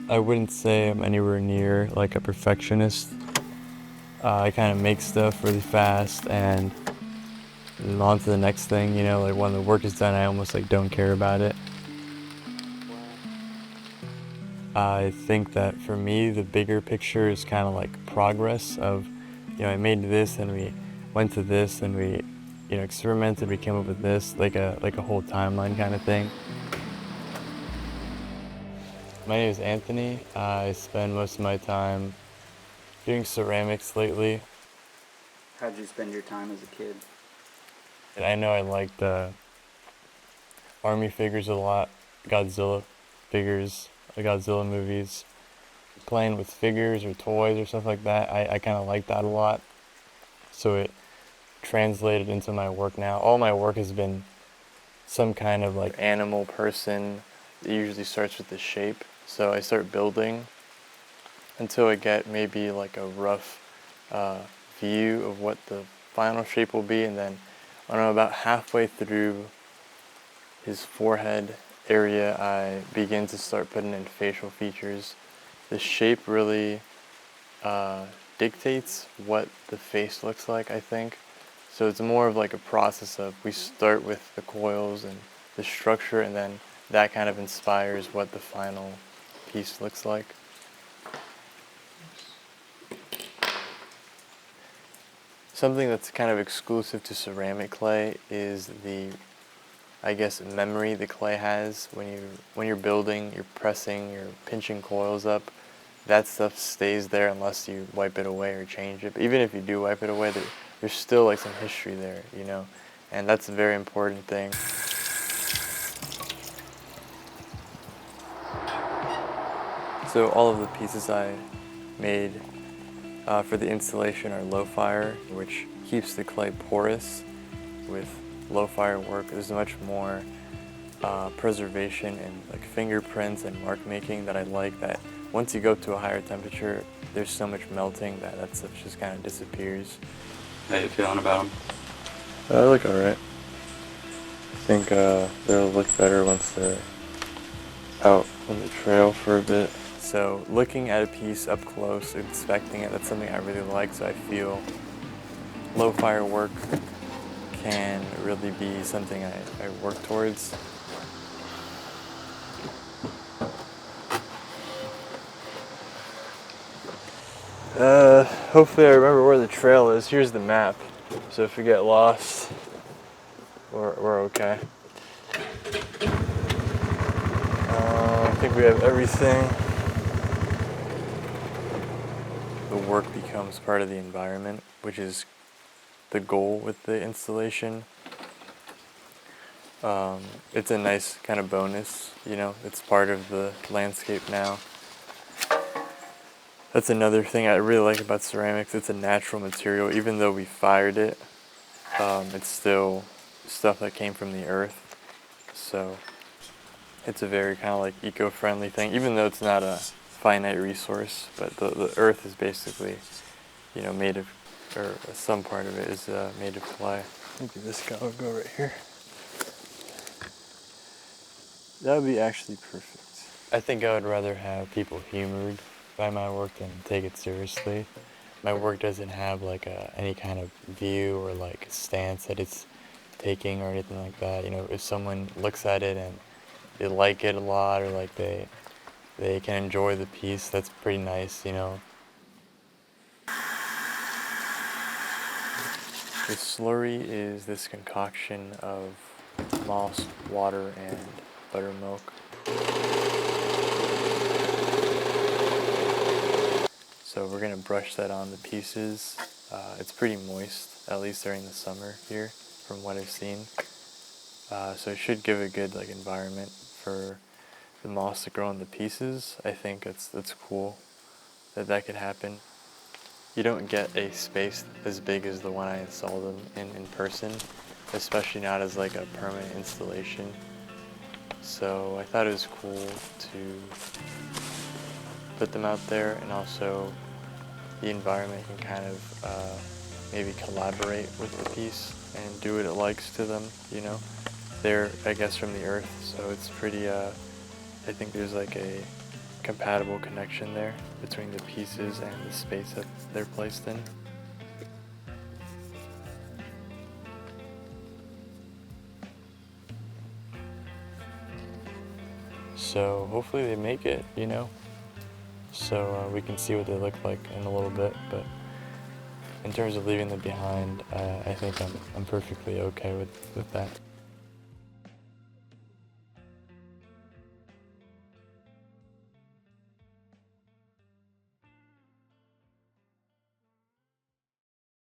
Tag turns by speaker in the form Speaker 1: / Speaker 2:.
Speaker 1: I wouldn't say I'm anywhere near like a perfectionist. I kind of make stuff really fast and on to the next thing, you know, like when the work is done, I almost like don't care about it. I think that for me, the bigger picture is kind of like progress of, you know, I made this and we went to this and we, you know, experimented, we came up with this, like a whole timeline kind of thing. My name is Anthony. I spend most of my time doing ceramics lately.
Speaker 2: How'd you spend your time as a kid?
Speaker 1: And I know I like the army figures a lot, Godzilla figures, the Godzilla movies. Playing with figures or toys or stuff like that, I kind of like that a lot. So it translated into my work now. All my work has been some kind of like animal person. It usually starts with the shape. So I start building until I get maybe like a rough uh, view of what the final shape will be, and then I don't know, about halfway through his forehead area, I begin to start putting in facial features. The shape really dictates what the face looks like, I think. So it's more of like a process of we start with the coils and the structure, and then that kind of inspires what the final piece looks like. Something that's kind of exclusive to ceramic clay is the, I guess, memory the clay has when you're building, you're pressing, you're pinching coils up. That stuff stays there unless you wipe it away or change it. But even if you do wipe it away, there's still like some history there, you know, and that's a very important thing. So all of the pieces I made for the installation are low fire, which keeps the clay porous. With low fire work, there's much more preservation and like fingerprints and mark making that I like. That once you go to a higher temperature, there's so much melting that stuff just kind of disappears.
Speaker 2: How you feeling about them?
Speaker 1: They look alright. I think they'll look better once they're out on the trail for a bit. So looking at a piece up close, inspecting it, that's something I really like. So I feel low fire work can really be something I work towards. Hopefully I remember where the trail is. Here's the map. So if we get lost, we're okay. I think we have everything. The work becomes part of the environment, which is the goal with the installation. It's a nice kind of bonus, you know, it's part of the landscape now. That's another thing I really like about ceramics. It's a natural material. Even though we fired it, it's still stuff that came from the earth. So it's a very kind of like eco-friendly thing, even though it's not a finite resource. But the earth is basically, you know, made of, or some part of it is made of clay. Maybe this guy would go right here. That would be actually perfect. I think I would rather have people humored by my work than take it seriously. My work doesn't have like any kind of view or like stance that it's taking or anything like that. You know, if someone looks at it and they like it a lot or like they can enjoy the piece, that's pretty nice, you know. The slurry is this concoction of moss, water, and buttermilk. So we're gonna brush that on the pieces. It's pretty moist, at least during the summer here, from what I've seen. So it should give a good like environment for the moss to grow on the pieces. I think that's cool that could happen. You don't get a space as big as the one I installed them in person, especially not as like a permanent installation. So I thought it was cool to put them out there, and also the environment can kind of maybe collaborate with the piece and do what it likes to them, you know. They're, I guess, from the earth, so it's pretty, I think there's like a compatible connection there between the pieces and the space that they're placed in. So hopefully they make it, you know, so we can see what they look like in a little bit. But in terms of leaving them behind, I think I'm perfectly okay with that.